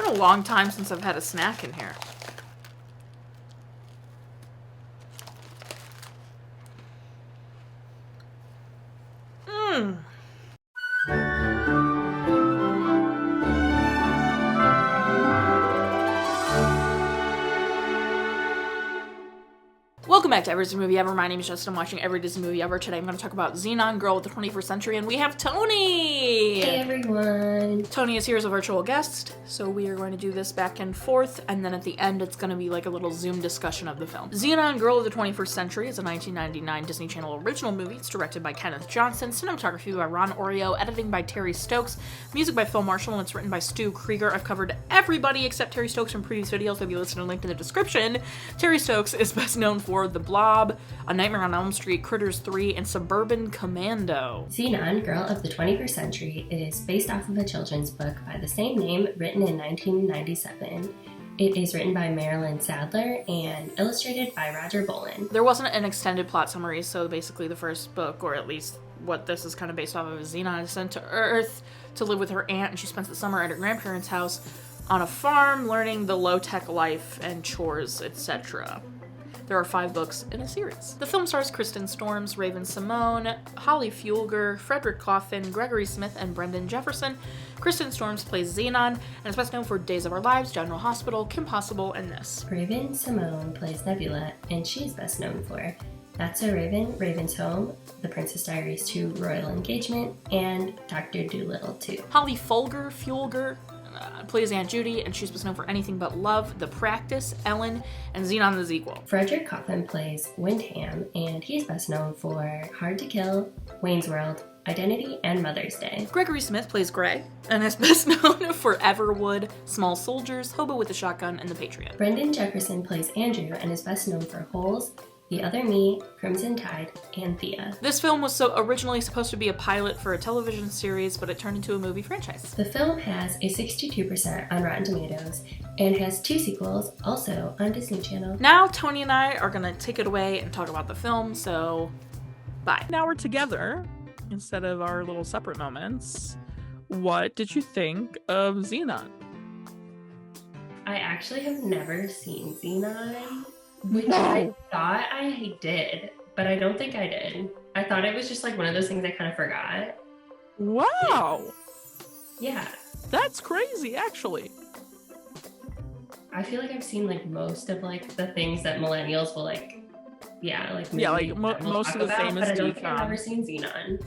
been a long time since I've had a snack in here. Mmm. Welcome back to Every Disney Movie Ever. My name is Jess. I'm watching Every Disney Movie Ever. Today I'm going to talk about Zenon, Girl of the 21st Century, and we have Tony! Hey everyone! Tony is here as a virtual guest, so we are going to do this back and forth, and then at the end it's going to be like a little Zoom discussion of the film. Zenon, Girl of the 21st Century is a 1999 Disney Channel original movie. It's directed by Kenneth Johnson, cinematography by Ron Oreo, editing by Terry Stokes, music by Phil Marshall, and it's written by Stu Krieger. I've covered everybody except Terry Stokes from previous videos. If you listen to a link in the description, Terry Stokes is best known for The Blob, A Nightmare on Elm Street, Critters 3, and Suburban Commando. Zenon, Girl of the 21st Century is based off of a children's book by the same name, written in 1997. It is written by Marilyn Sadler and illustrated by Roger Bolin. There wasn't an extended plot summary, so basically the first book, or at least what this is kind of based off of, is Zenon is sent to Earth to live with her aunt, and she spends the summer at her grandparents' house on a farm, learning the low-tech life and chores, etc. There are 5 books in a series. The film stars Kristen Storms, Raven Symone, Holly Fulger, Frederick Coffin, Gregory Smith, and Brenden Jefferson. Kristen Storms plays Zenon, and is best known for Days of Our Lives, General Hospital, Kim Possible, and this. Raven Symone plays Nebula, and she's best known for That's So Raven, Raven's Home, The Princess Diaries 2 Royal Engagement, and Dr. Dolittle 2. Holly Fulger plays Aunt Judy, and she's best known for Anything But Love, The Practice, Ellen, and Zenon the Sequel. Frederick Coffin plays Windham, and he's best known for Hard to Kill, Wayne's World, Identity, and Mother's Day. Gregory Smith plays Greg, and is best known for Everwood, Small Soldiers, Hobo with a Shotgun, and The Patriot. Brenden Jefferson plays Andrew, and is best known for Holes, The Other Me, Crimson Tide, and Thea. This film was originally supposed to be a pilot for a television series, but it turned into a movie franchise. The film has a 62% on Rotten Tomatoes and has 2 sequels, also on Disney Channel. Now Tony and I are gonna take it away and talk about the film, so bye. Now we're together instead of our little separate moments. What did you think of Zenon? I actually have never seen Zenon. Which No. I thought I did, but I don't think I did. I thought it was just like one of those things I kind of forgot. Wow, Yeah. that's crazy, actually. I feel like I've seen like most of like the things that millennials will like, like movies that we'll most talk of the about, famous but I don't think I've DCOM. ever seen Zenon.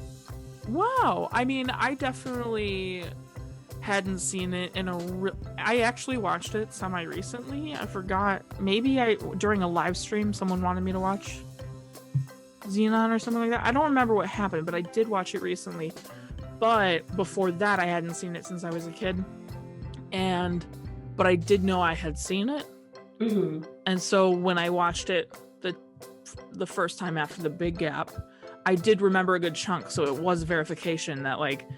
Wow, I mean, I definitely hadn't seen it in I actually watched it semi-recently. I forgot. Maybe during a live stream, someone wanted me to watch Zenon or something like that. I don't remember what happened, but I did watch it recently. But before that, I hadn't seen it since I was a kid. But I did know I had seen it. Mm-hmm. And so when I watched it the first time after the big gap, I did remember a good chunk. So it was verification that like,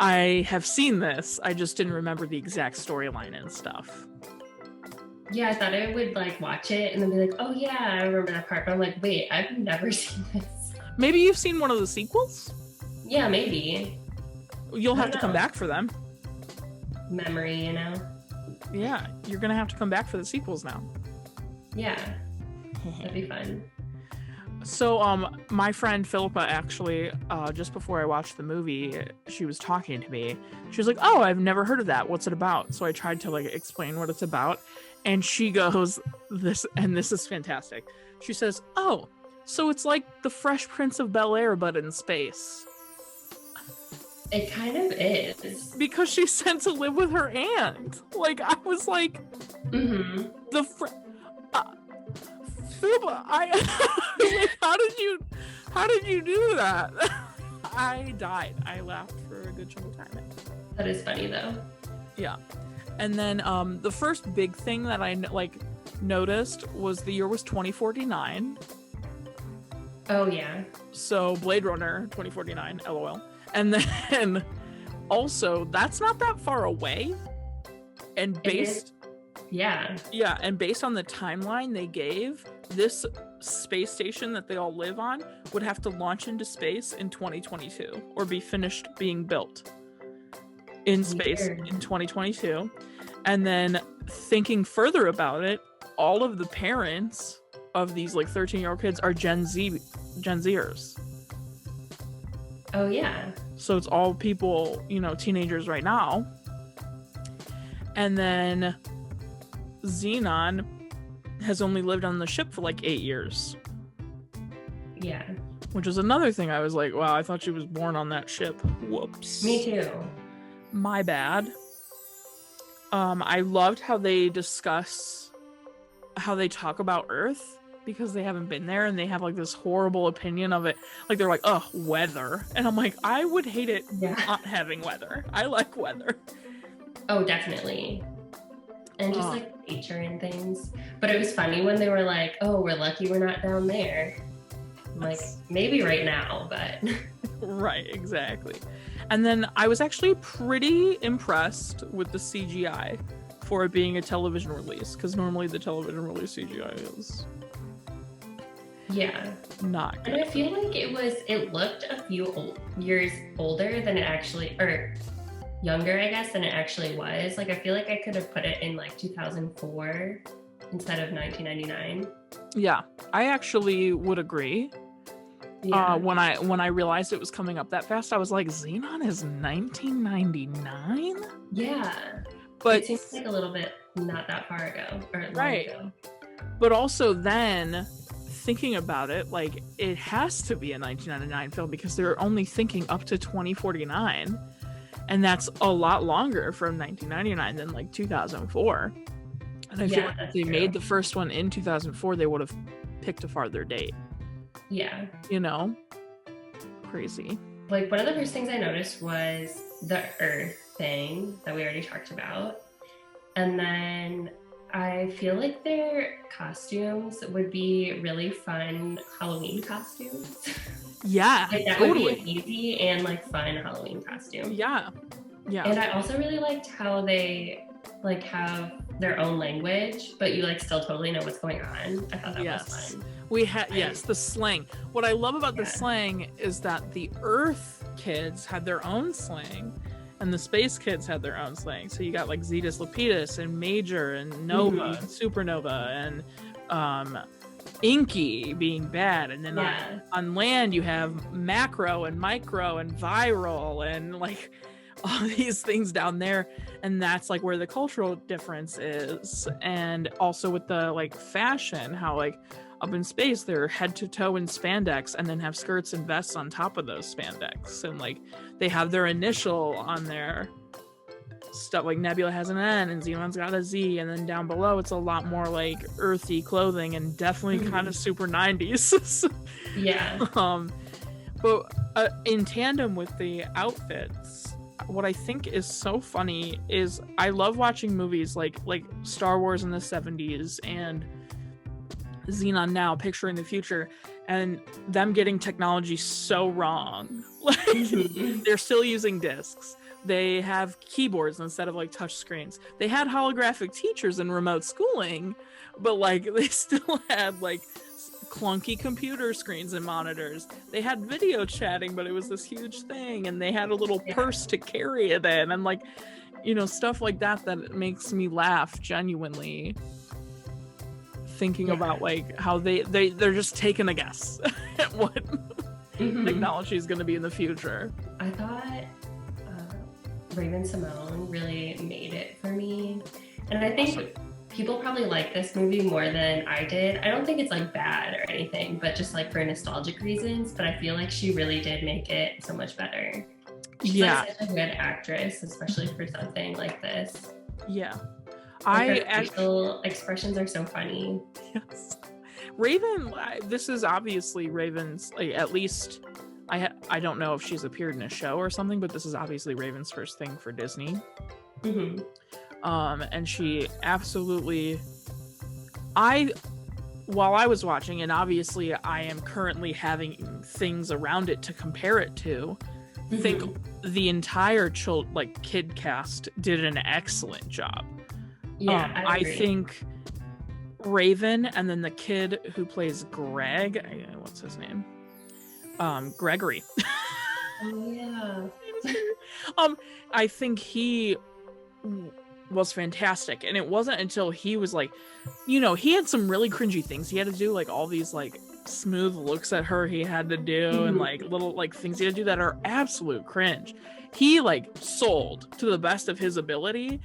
I have seen this, I just didn't remember the exact storyline and stuff. Yeah, I thought I would like watch it and then be like, oh yeah, I remember that part. But I'm like, wait, I've never seen this. Maybe you've seen one of the sequels? Yeah, maybe. You'll I have to don't come know. back for them. Memory, you know? Yeah, you're gonna have to come back for the sequels now. Yeah, that'd be fun. So, my friend Philippa actually, just before I watched the movie, she was talking to me. She was like, oh, I've never heard of that. What's it about? So I tried to like explain what it's about. And she goes, this is fantastic. She says, oh, so it's like the Fresh Prince of Bel-Air, but in space. It kind of is. Because she's sent to live with her aunt. Like, I was like, Mm-hmm. Philippa, like, how did you do that? I died. I laughed for a good chunk of time. That is funny though. Yeah. And then the first big thing that I noticed was the year was 2049. Oh yeah. So Blade Runner 2049, LOL. And then also that's not that far away. And based and based on the timeline they gave, this space station that they all live on would have to launch into space in 2022 or be finished being built in space in 2022. And then thinking further about it, all of the parents of these like 13-year-old kids are Gen Zers. Oh yeah. So it's all people, you know, teenagers right now. And then Zenon has only lived on the ship for like 8 years. Yeah. Which was another thing I was like, wow, I thought she was born on that ship. Whoops. Me too. My bad. I loved how they discuss how they talk about Earth, because they haven't been there and they have like this horrible opinion of it. Like they're like, oh, weather. And I'm like, I would hate it not having weather. I like weather. Oh, definitely. And just like nature and things. But it was funny when they were like, oh, we're lucky we're not down there. I'm like, maybe right now, but. Right, exactly. And then I was actually pretty impressed with the CGI for it being a television release, because normally the television release CGI is not good. And I feel like it looked a few years older than it actually, or younger, I guess, than it actually was. Like, I feel like I could have put it in like 2004 instead of 1999. Yeah, I actually would agree. Yeah. When I realized it was coming up that fast, I was like, Xenon is 1999? Yeah. But it seems like a little bit not that far ago, or long ago. But also then thinking about it, like, it has to be a 1999 film because they're only thinking up to 2049, and that's a lot longer from 1999 than like 2004. And I feel like if they made the first one in 2004, they would have picked a farther date. Yeah. You know? Crazy. Like, one of the first things I noticed was the Earth thing that we already talked about. And then I feel like their costumes would be really fun Halloween costumes. Yeah, like, that totally. would be an easy and like fun Halloween costume. Yeah. And I also really liked how they like have their own language, but you like still totally know what's going on. I thought that was fun. We had the slang. What I love about the slang is that the Earth kids had their own slang, and the space kids had their own slang. So you got like Zetus Lapidus and Major and Nova and Supernova and Inky being bad, and then on land you have macro and micro and viral and like all these things down there, and that's like where the cultural difference is. And also with the like fashion, how like up in space they're head to toe in spandex and then have skirts and vests on top of those spandex, and like they have their initial on their stuff. Like Nebula has an N and Xenon's got a Z, and then down below it's a lot more like earthy clothing and definitely kind of super 90s. But in tandem with the outfits, what I think is so funny is I love watching movies like Star Wars in the 70s and Xenon now, picturing the future, and them getting technology so wrong. Like they're still using discs. They have keyboards instead of like touch screens. They had holographic teachers in remote schooling, but like they still had like clunky computer screens and monitors. They had video chatting, but it was this huge thing, and they had a little purse to carry it in, and like, you know, stuff like that makes me laugh genuinely, thinking about like how they're just taking a guess at what technology is going to be in the future. I thought Raven Symone really made it for me, and I think people probably like this movie more than I did. I don't think it's like bad or anything, but just like for nostalgic reasons. But I feel like she really did make it so much better. She's like such a good actress, especially for something like this. Yeah. Like her facial expressions are so funny. Yes. Raven, this is obviously Raven's, like, at least I don't know if she's appeared in a show or something, but this is obviously Raven's first thing for Disney. And she absolutely, while I was watching, and obviously I am currently having things around it to compare it to, think the entire kid cast did an excellent job. Yeah, I think Raven, and then the kid who plays Greg, what's his name? Gregory. Oh yeah. I think he was fantastic. And it wasn't until he was like, you know, he had some really cringy things he had to do, like all these like smooth looks at her he had to do, and like little like things he had to do that are absolute cringe. He like sold to the best of his ability,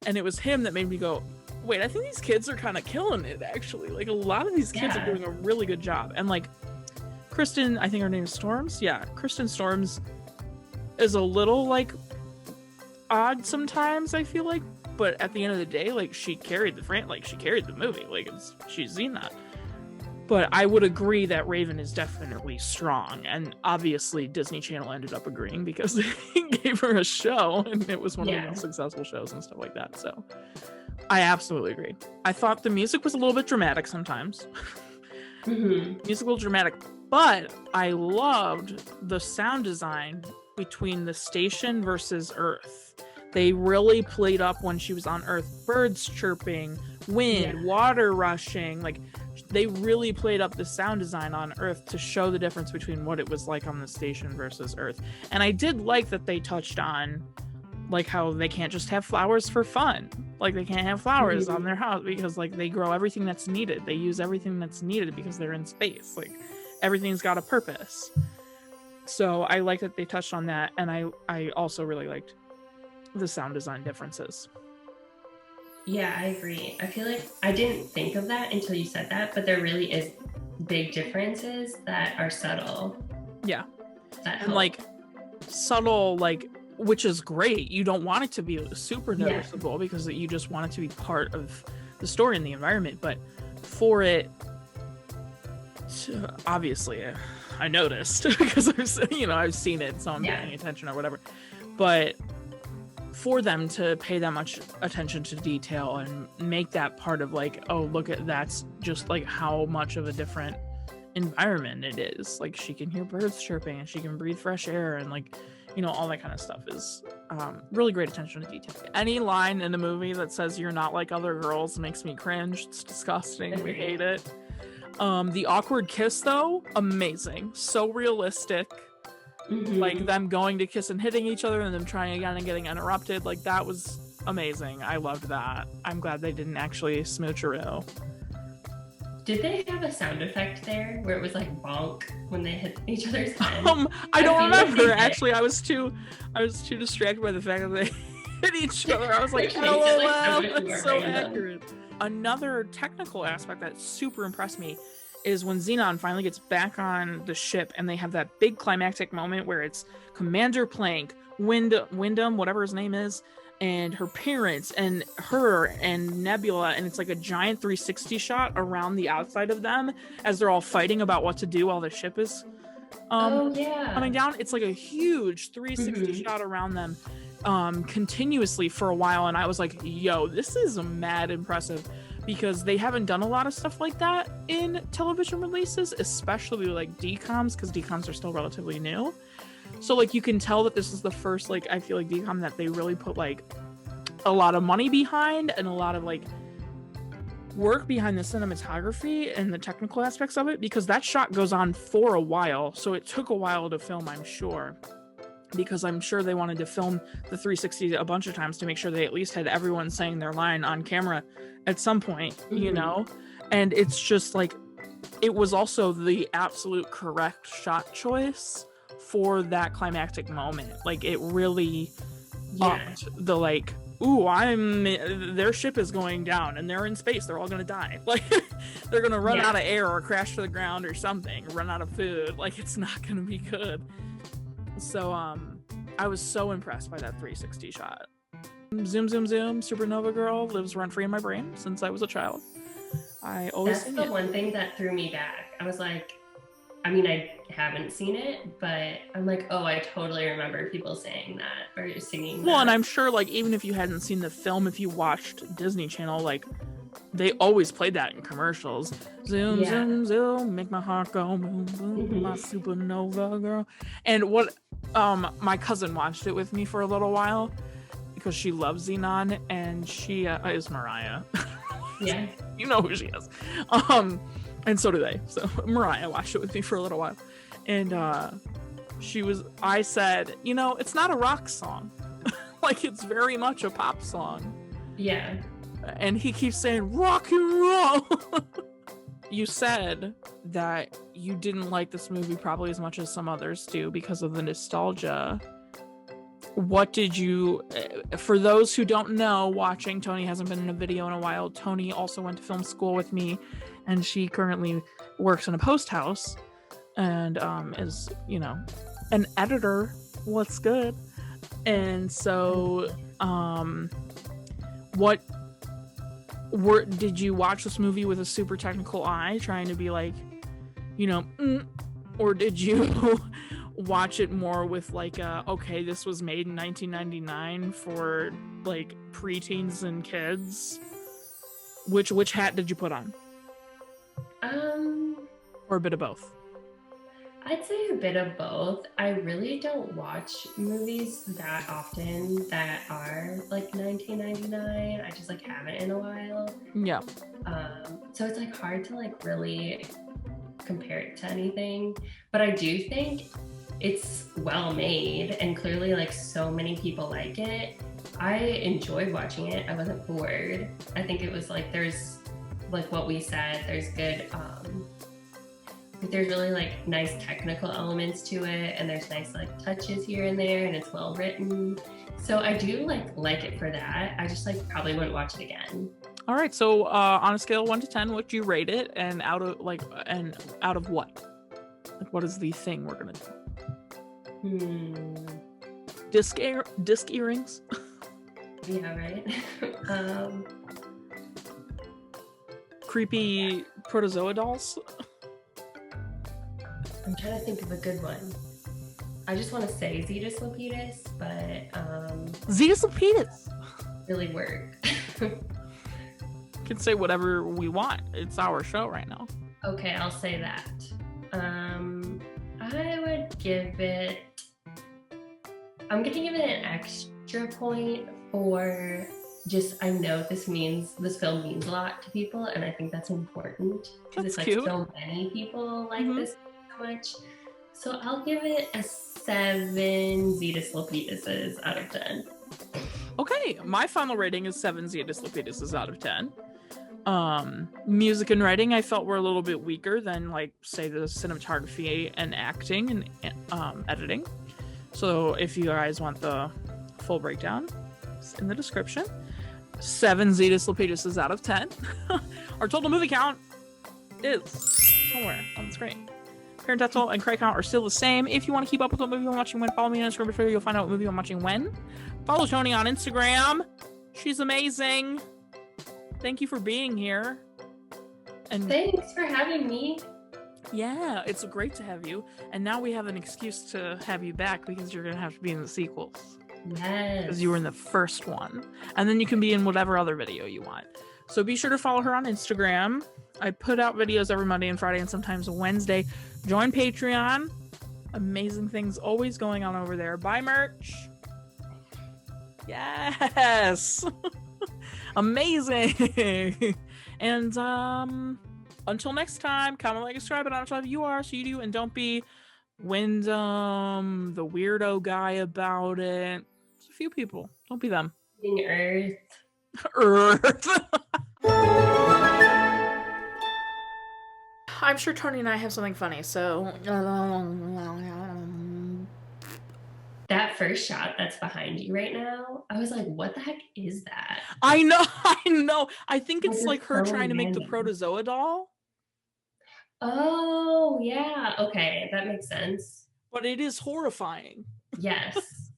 and it was him that made me go, wait, I think these kids are kind of killing it, actually. Like a lot of these kids are doing a really good job. And like Kristen, I think her name is Storms. Yeah, Kristen Storms is a little like odd sometimes, I feel like, but at the end of the day, like she carried she carried the movie. Like she's Xenon. But I would agree that Raven is definitely strong, and obviously Disney Channel ended up agreeing because they gave her a show, and it was one of the most successful shows and stuff like that. So I absolutely agree. I thought the music was a little bit dramatic sometimes. Musical dramatic, but I loved the sound design between the station versus Earth. They really played up when she was on Earth, birds chirping, wind, water rushing. Like they really played up the sound design on Earth to show the difference between what it was like on the station versus Earth. And I did like that they touched on like how they can't just have flowers for fun. Like they can't have flowers on their house because like they grow everything that's needed. They use everything that's needed because they're in space. Like everything's got a purpose. So I like that they touched on that, and I also really liked the sound design differences. Yeah, I agree. I feel like I didn't think of that until you said that, but there really is big differences that are subtle. Yeah. And like subtle, like, which is great. You don't want it to be super noticeable because you just want it to be part of the story and the environment. But for it, obviously, I noticed because I've seen it, so I'm paying attention or whatever. But for them to pay that much attention to detail and make that part of like, oh, look at that's just like how much of a different environment it is. Like she can hear birds chirping and she can breathe fresh air and like, all that kind of stuff is really great attention to detail. Any line in the movie that says you're not like other girls makes me cringe. It's disgusting. We hate it. The awkward kiss though, amazing. So realistic. Like them going to kiss and hitting each other and them trying again and getting interrupted. Like that was amazing. I loved that. I'm glad they didn't actually smoocheroo. Did they have a sound effect there where it was like bonk when they hit each other's head? I don't remember. Actually, I was too distracted by the fact that they hit each other. I was like, LOL, that's so accurate. Another technical aspect that super impressed me is when Xenon finally gets back on the ship and they have that big climactic moment where it's Commander Plank, Wyndham, whatever his name is, and her parents and her and Nebula, and it's like a giant 360 shot around the outside of them as they're all fighting about what to do while the ship is coming down. It's like a huge 360 shot around them continuously for a while, and I was like, yo, this is mad impressive, because they haven't done a lot of stuff like that in television releases, especially like DCOMs, because DCOMs are still relatively new. So like you can tell that this is the first, like, I feel like DCOM that they really put like a lot of money behind and a lot of like work behind the cinematography and the technical aspects of it, because that shot goes on for a while. So it took a while to film, I'm sure, because I'm sure they wanted to film the 360 a bunch of times to make sure they at least had everyone saying their line on camera at some point, and it's just like, it was also the absolute correct shot choice for that climactic moment. Like it really upped the like, ooh, their ship is going down and they're in space, they're all gonna die. Like they're gonna run out of air or crash to the ground or something, run out of food. Like it's not gonna be good. So I was so impressed by that 360 shot. Zoom, zoom, zoom, Supernova Girl lives rent free in my brain since I was a child. I always That's the one thing that threw me back. I was like, I mean, I haven't seen it, but I'm like, oh, I totally remember people saying that or singing that. Well, and I'm sure, like, even if you hadn't seen the film, if you watched Disney Channel, like, they always played that in commercials. Zoom, zoom, zoom, make my heart go boom, boom, my Supernova Girl. And what, my cousin watched it with me for a little while because she loves Xenon, and she is Mariah. Yeah. You know who she is. And so do they. So Mariah watched it with me for a little while. And I said, it's not a rock song. Like, it's very much a pop song. Yeah. And he keeps saying rock and roll. You said that you didn't like this movie probably as much as some others do because of the nostalgia. What did you, for those who don't know, watching, Tony hasn't been in a video in a while. Tony also went to film school with me, and she currently works in a post house and is, you know, an editor. What's good? And so, did you watch this movie with a super technical eye, trying to be like, you know, or did you watch it more with like okay, this was made in 1999 for like preteens and kids? Which hat did you put on? Or a bit of both? I'd say a bit of both. I really don't watch movies that often that are like 1999. I just like haven't in a while. Yeah. So it's like hard to like really compare it to anything. But I do think it's well made, and clearly like so many people like it. I enjoyed watching it. I wasn't bored. I think it was like there's like what we said, there's good there's really like nice technical elements to it, and there's nice like touches here and there, and it's well written. So I do like it for that. I just like probably wouldn't watch it again. All right, so on a scale of 1 to 10, what do you rate it, and out of what? Like, what is the thing we're gonna do? Disc earrings. Yeah, right. Creepy protozoa dolls. I'm trying to think of a good one. I just want to say Zetus Lapidus, but Zetus Lapidus really work. Can say whatever we want. It's our show right now. Okay, I'll say that. I would give it. I'm gonna give it an extra point for just I know this film means a lot to people, and I think that's important because it's like cute. So many people like this so much. So I'll give it a 7 Zetus Lapiduses out of 10. Okay, my final rating is 7 Zetus Lapiduses out of 10. Music and writing I felt were a little bit weaker than like say the cinematography and acting and editing. So if you guys want the full breakdown, it's in the description. 7 Zetus Lapiduses out of 10. Our total movie count is somewhere on the screen. Parent total and credit count are still the same. If you want to keep up with what movie I'm watching when, follow me on Instagram before you'll find out what movie I'm watching when. Follow Tony on Instagram. She's amazing. Thank you for being here. And thanks for having me. Yeah, it's great to have you. And now we have an excuse to have you back because you're going to have to be in the sequels. Yes. Because you were in the first one. And then you can be in whatever other video you want. So be sure to follow her on Instagram. I put out videos every Monday and Friday and sometimes Wednesday. Join Patreon. Amazing things always going on over there. Buy merch. Yes. Amazing. And until next time, comment, like, subscribe, and I'm sure you are, so you do, and don't be Wyndham, the weirdo guy about it. It's a few people. Don't be them. Earth. Earth. I'm sure Tony and I have something funny, so that first shot that's behind you right now, I was like, what the heck is that? I know. I think it's like her trying to make the protozoa doll. Oh, yeah. Okay, that makes sense. But it is horrifying. Yes.